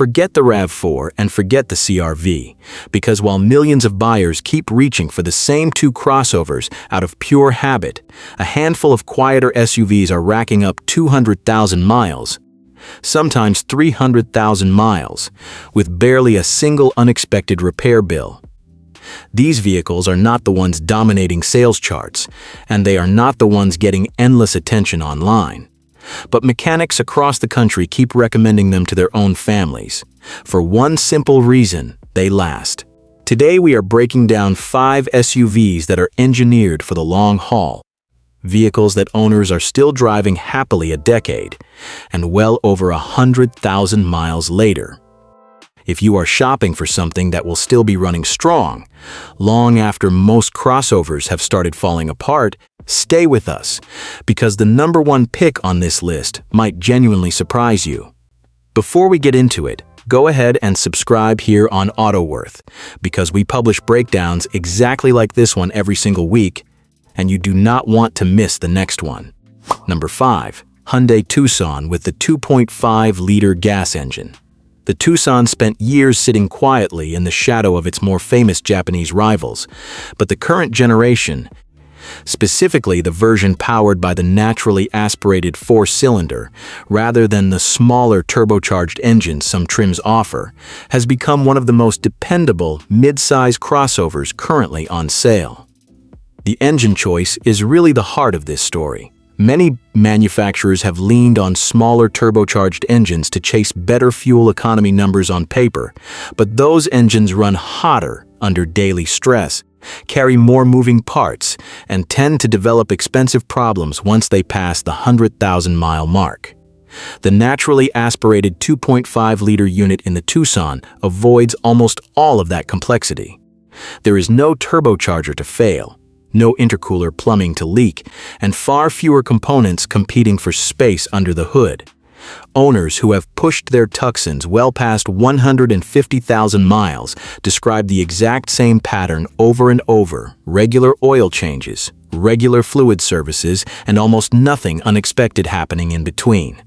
Forget the RAV4 and forget the CR-V, because while millions of buyers keep reaching for the same two crossovers out of pure habit, a handful of quieter SUVs are racking up 200,000 miles, sometimes 300,000 miles, with barely a single unexpected repair bill. These vehicles are not the ones dominating sales charts, and they are not the ones getting endless attention online. But mechanics across the country keep recommending them to their own families. For one simple reason, they last. Today we are breaking down 5 SUVs that are engineered for the long haul. Vehicles that owners are still driving happily a decade, and well over 100,000 miles later. If you are shopping for something that will still be running strong, long after most crossovers have started falling apart, stay with us, because the number one pick on this list might genuinely surprise you. Before we get into it, go ahead and subscribe here on AutoWorth, because we publish breakdowns exactly like this one every single week, and you do not want to miss the next one. Number 5. Hyundai Tucson with the 2.5-liter gas engine. The Tucson spent years sitting quietly in the shadow of its more famous Japanese rivals, but the current generation, specifically the version powered by the naturally aspirated 4-cylinder, rather than the smaller turbocharged engine some trims offer, has become one of the most dependable mid-size crossovers currently on sale. The engine choice is really the heart of this story. Many manufacturers have leaned on smaller turbocharged engines to chase better fuel economy numbers on paper, but those engines run hotter under daily stress, carry more moving parts, and tend to develop expensive problems once they pass the 100,000-mile mark. The naturally aspirated 2.5-liter unit in the Tucson avoids almost all of that complexity. There is no turbocharger to fail, no intercooler plumbing to leak, and far fewer components competing for space under the hood. Owners who have pushed their Tucsons well past 150,000 miles describe the exact same pattern over and over: regular oil changes, regular fluid services, and almost nothing unexpected happening in between.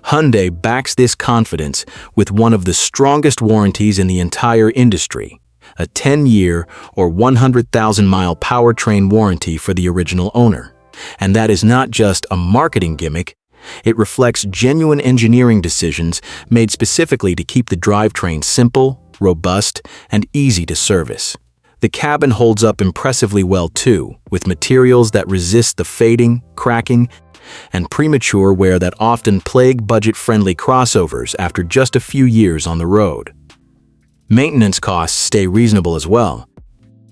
Hyundai backs this confidence with one of the strongest warranties in the entire industry, a 10-year or 100,000-mile powertrain warranty for the original owner. And that is not just a marketing gimmick. It reflects genuine engineering decisions made specifically to keep the drivetrain simple, robust, and easy to service. The cabin holds up impressively well too, with materials that resist the fading, cracking, and premature wear that often plague budget-friendly crossovers after just a few years on the road. Maintenance costs stay reasonable as well,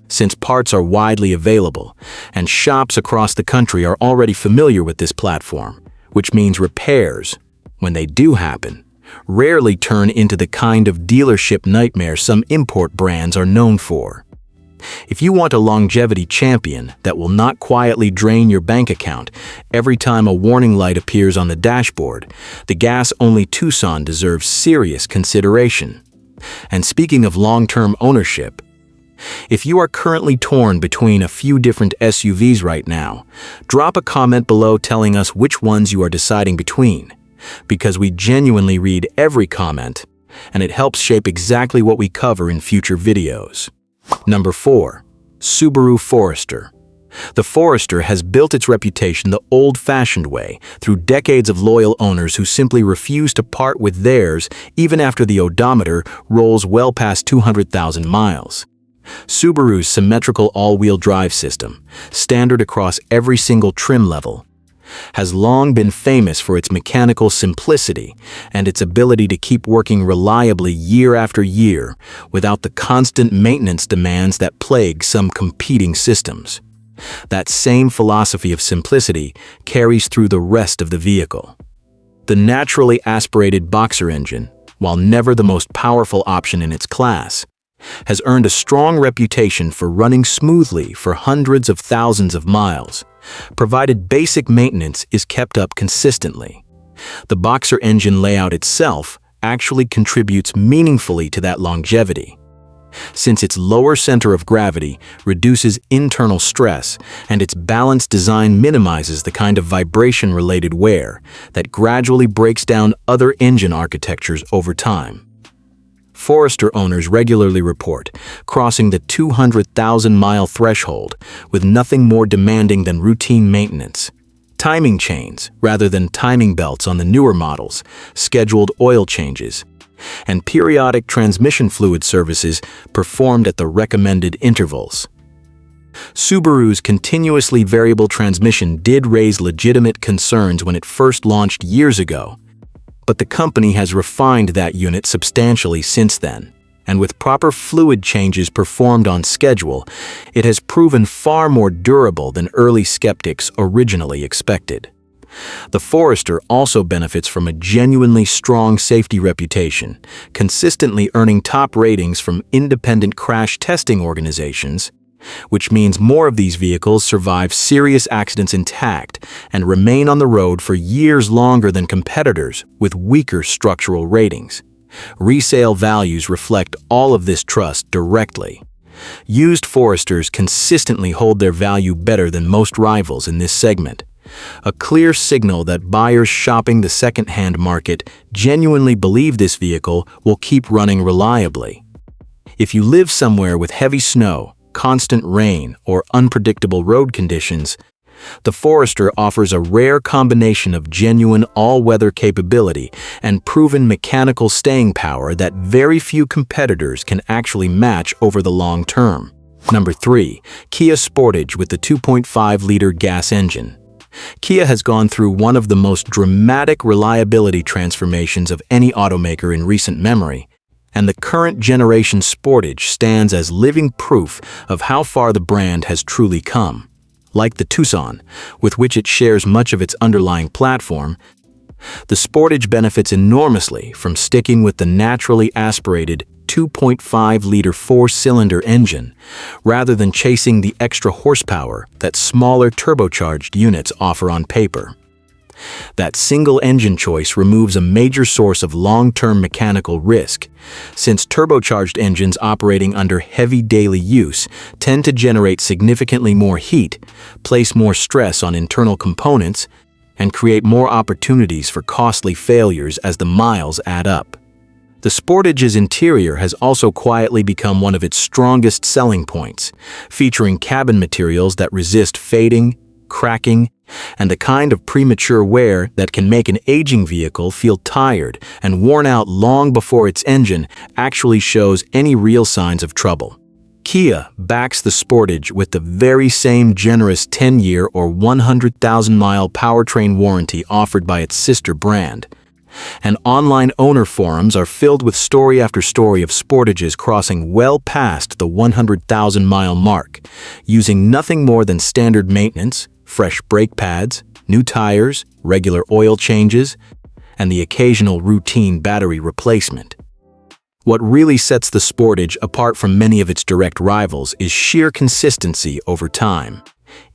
since parts are widely available, and shops across the country are already familiar with this platform, which means repairs, when they do happen, rarely turn into the kind of dealership nightmare some import brands are known for. If you want a longevity champion that will not quietly drain your bank account every time a warning light appears on the dashboard, the gas-only Tucson deserves serious consideration. And speaking of long-term ownership, if you are currently torn between a few different SUVs right now, drop a comment below telling us which ones you are deciding between, because we genuinely read every comment, and it helps shape exactly what we cover in future videos. Number 4. Subaru Forester. The Forester has built its reputation the old-fashioned way through decades of loyal owners who simply refuse to part with theirs even after the odometer rolls well past 200,000 miles. Subaru's symmetrical all-wheel drive system, standard across every single trim level, has long been famous for its mechanical simplicity and its ability to keep working reliably year after year without the constant maintenance demands that plague some competing systems. That same philosophy of simplicity carries through the rest of the vehicle. The naturally aspirated boxer engine, while never the most powerful option in its class, has earned a strong reputation for running smoothly for hundreds of thousands of miles, provided basic maintenance is kept up consistently. The boxer engine layout itself actually contributes meaningfully to that longevity. since its lower center of gravity reduces internal stress and its balanced design minimizes the kind of vibration-related wear that gradually breaks down other engine architectures over time. Forester owners regularly report crossing the 200,000-mile threshold with nothing more demanding than routine maintenance. Timing chains, rather than timing belts on the newer models, scheduled oil changes, and periodic transmission fluid services performed at the recommended intervals. Subaru's continuously variable transmission did raise legitimate concerns when it first launched years ago, but the company has refined that unit substantially since then, and with proper fluid changes performed on schedule, it has proven far more durable than early skeptics originally expected. The Forester also benefits from a genuinely strong safety reputation, consistently earning top ratings from independent crash testing organizations, which means more of these vehicles survive serious accidents intact and remain on the road for years longer than competitors with weaker structural ratings. Resale values reflect all of this trust directly. Used Foresters consistently hold their value better than most rivals in this segment, a clear signal that buyers shopping the second-hand market genuinely believe this vehicle will keep running reliably. If you live somewhere with heavy snow, constant rain, or unpredictable road conditions, the Forester offers a rare combination of genuine all-weather capability and proven mechanical staying power that very few competitors can actually match over the long term. Number 3. Kia Sportage with the 2.5-liter gas engine. Kia has gone through one of the most dramatic reliability transformations of any automaker in recent memory, and the current generation Sportage stands as living proof of how far the brand has truly come. Like the Tucson, with which it shares much of its underlying platform, the Sportage benefits enormously from sticking with the naturally aspirated 2.5-liter four-cylinder engine, rather than chasing the extra horsepower that smaller turbocharged units offer on paper. That single engine choice removes a major source of long-term mechanical risk, since turbocharged engines operating under heavy daily use tend to generate significantly more heat, place more stress on internal components, and create more opportunities for costly failures as the miles add up. The Sportage's interior has also quietly become one of its strongest selling points, featuring cabin materials that resist fading, cracking, and the kind of premature wear that can make an aging vehicle feel tired and worn out long before its engine actually shows any real signs of trouble. Kia backs the Sportage with the very same generous 10-year or 100,000-mile powertrain warranty offered by its sister brand, and online owner forums are filled with story after story of Sportages crossing well past the 100,000-mile mark, using nothing more than standard maintenance, fresh brake pads, new tires, regular oil changes, and the occasional routine battery replacement. What really sets the Sportage apart from many of its direct rivals is sheer consistency over time.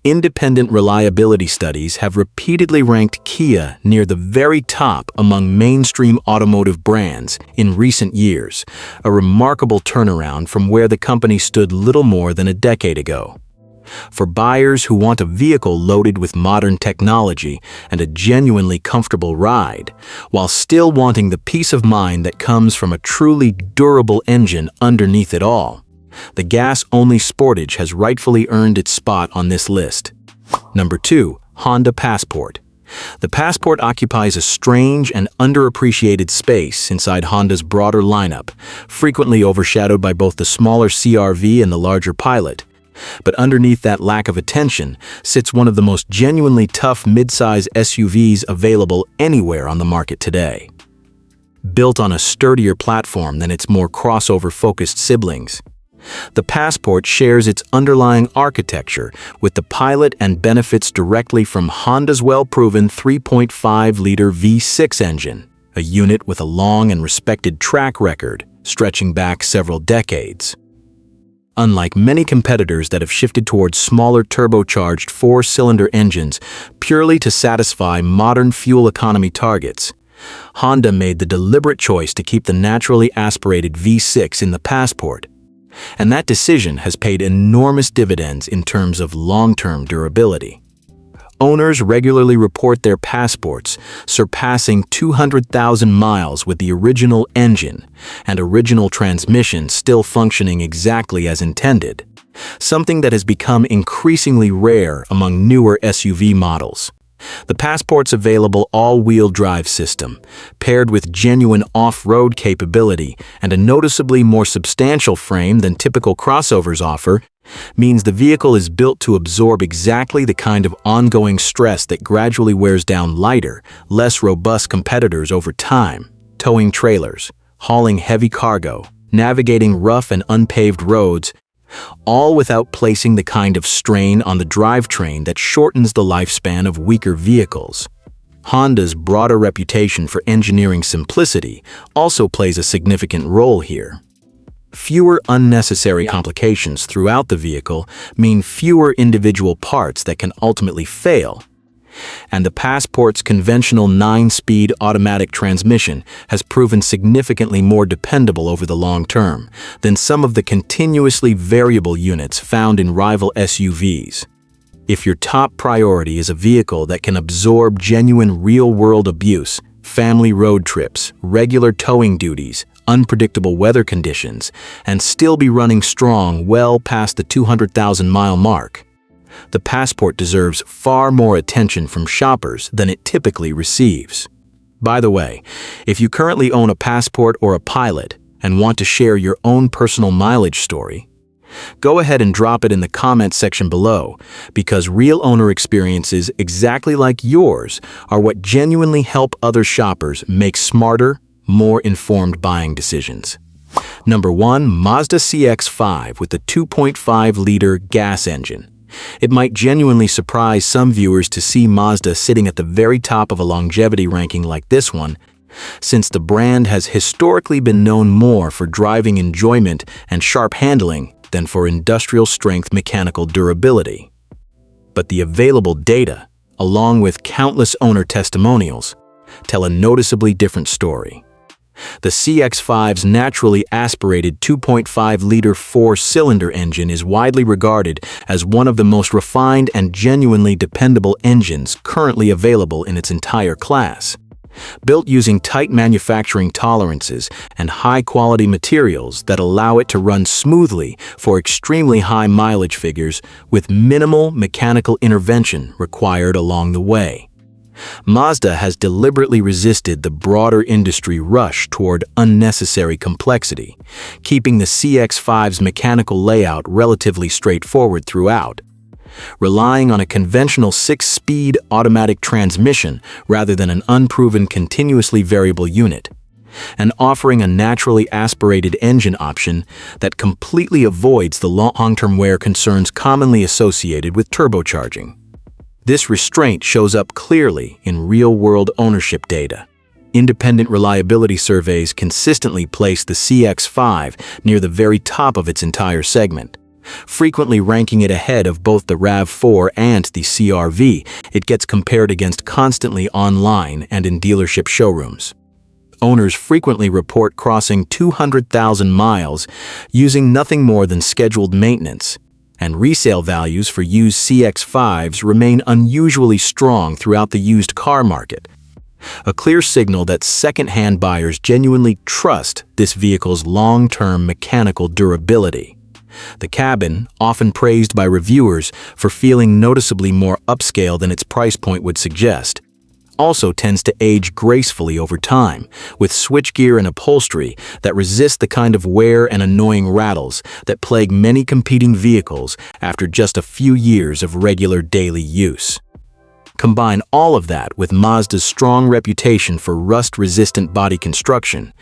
Independent reliability studies have repeatedly ranked Kia near the very top among mainstream automotive brands in recent years, a remarkable turnaround from where the company stood little more than a decade ago. For buyers who want a vehicle loaded with modern technology and a genuinely comfortable ride, while still wanting the peace of mind that comes from a truly durable engine underneath it all, the gas-only Sportage has rightfully earned its spot on this list. Number 2. Honda Passport. The Passport occupies a strange and underappreciated space inside Honda's broader lineup, frequently overshadowed by both the smaller CR-V and the larger Pilot. But underneath that lack of attention sits one of the most genuinely tough mid-size SUVs available anywhere on the market today. Built on a sturdier platform than its more crossover-focused siblings, the Passport shares its underlying architecture with the Pilot and benefits directly from Honda's well-proven 3.5-liter V6 engine, a unit with a long and respected track record stretching back several decades. Unlike many competitors that have shifted towards smaller turbocharged four-cylinder engines purely to satisfy modern fuel economy targets, Honda made the deliberate choice to keep the naturally aspirated V6 in the Passport, And that decision has paid enormous dividends in terms of long-term durability. Owners regularly report their passports surpassing 200,000 miles with the original engine and original transmission still functioning exactly as intended, something that has become increasingly rare among newer SUV models. The Passport's available all-wheel drive system, paired with genuine off-road capability and a noticeably more substantial frame than typical crossovers offer, means the vehicle is built to absorb exactly the kind of ongoing stress that gradually wears down lighter, less robust competitors over time, towing trailers, hauling heavy cargo, navigating rough and unpaved roads, all without placing the kind of strain on the drivetrain that shortens the lifespan of weaker vehicles. Honda's broader reputation for engineering simplicity also plays a significant role here. Fewer unnecessary complications throughout the vehicle mean fewer individual parts that can ultimately fail. And the Passport's conventional 9-speed automatic transmission has proven significantly more dependable over the long term than some of the continuously variable units found in rival SUVs. If your top priority is a vehicle that can absorb genuine real-world abuse, family road trips, regular towing duties, unpredictable weather conditions, and still be running strong well past the 200,000-mile mark, the Passport deserves far more attention from shoppers than it typically receives. By the way, if you currently own a Passport or a Pilot and want to share your own personal mileage story, go ahead and drop it in the comments section below, because real owner experiences exactly like yours are what genuinely help other shoppers make smarter, more informed buying decisions. Number 1. Mazda CX-5 with the 2.5-liter gas engine. It might genuinely surprise some viewers to see Mazda sitting at the very top of a longevity ranking like this one, since the brand has historically been known more for driving enjoyment and sharp handling than for industrial-strength mechanical durability. But the available data, along with countless owner testimonials, tell a noticeably different story. The CX-5's naturally aspirated 2.5-liter four-cylinder engine is widely regarded as one of the most refined and genuinely dependable engines currently available in its entire class. Built using tight manufacturing tolerances and high-quality materials that allow it to run smoothly for extremely high mileage figures with minimal mechanical intervention required along the way. Mazda has deliberately resisted the broader industry rush toward unnecessary complexity, keeping the CX-5's mechanical layout relatively straightforward throughout. Relying on a conventional 6-speed automatic transmission rather than an unproven continuously variable unit, and offering a naturally aspirated engine option that completely avoids the long-term wear concerns commonly associated with turbocharging. This restraint shows up clearly in real-world ownership data. Independent reliability surveys consistently place the CX-5 near the very top of its entire segment, frequently ranking it ahead of both the RAV4 and the CR-V it gets compared against constantly online and in dealership showrooms. Owners frequently report crossing 200,000 miles using nothing more than scheduled maintenance, and resale values for used CX-5s remain unusually strong throughout the used car market, a clear signal that second-hand buyers genuinely trust this vehicle's long-term mechanical durability. The cabin, often praised by reviewers for feeling noticeably more upscale than its price point would suggest, also tends to age gracefully over time, with switchgear and upholstery that resist the kind of wear and annoying rattles that plague many competing vehicles after just a few years of regular daily use. Combine all of that with Mazda's strong reputation for rust-resistant body construction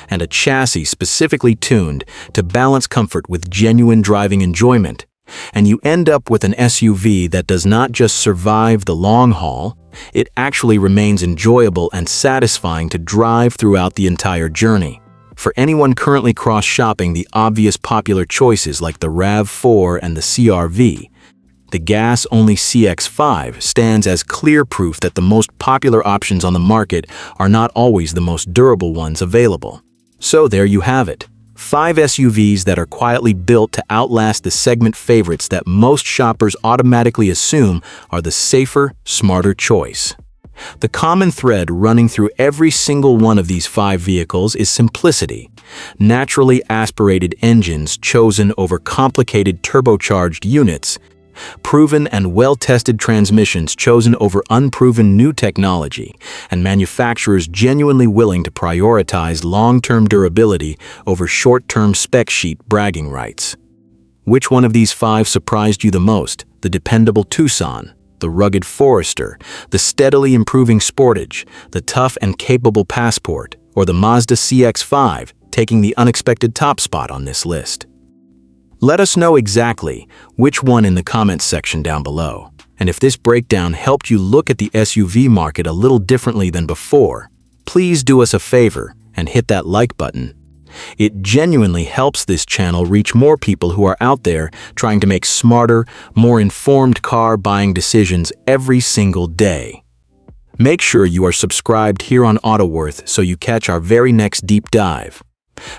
and a chassis specifically tuned to balance comfort with genuine driving enjoyment, and you end up with an SUV that does not just survive the long haul, it actually remains enjoyable and satisfying to drive throughout the entire journey. For anyone currently cross-shopping the obvious popular choices like the RAV4 and the CR-V, the gas-only CX-5 stands as clear proof that the most popular options on the market are not always the most durable ones available. So there you have it. 5 SUVs that are quietly built to outlast the segment favorites that most shoppers automatically assume are the safer, smarter choice. The common thread running through every single one of these 5 vehicles is simplicity. Naturally aspirated engines chosen over complicated turbocharged units, proven and well-tested transmissions chosen over unproven new technology, and manufacturers genuinely willing to prioritize long-term durability over short-term spec sheet bragging rights. Which one of these 5 surprised you the most? The dependable Tucson, the rugged Forester, the steadily improving Sportage, the tough and capable Passport, or the Mazda CX-5 taking the unexpected top spot on this list? Let us know exactly which one in the comments section down below. And if this breakdown helped you look at the SUV market a little differently than before, please do us a favor and hit that like button. It genuinely helps this channel reach more people who are out there trying to make smarter, more informed car buying decisions every single day. Make sure you are subscribed here on AutoWorth so you catch our very next deep dive,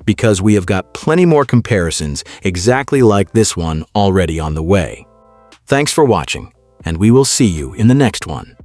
because we have got plenty more comparisons exactly like this one already on the way. Thanks for watching, and we will see you in the next one.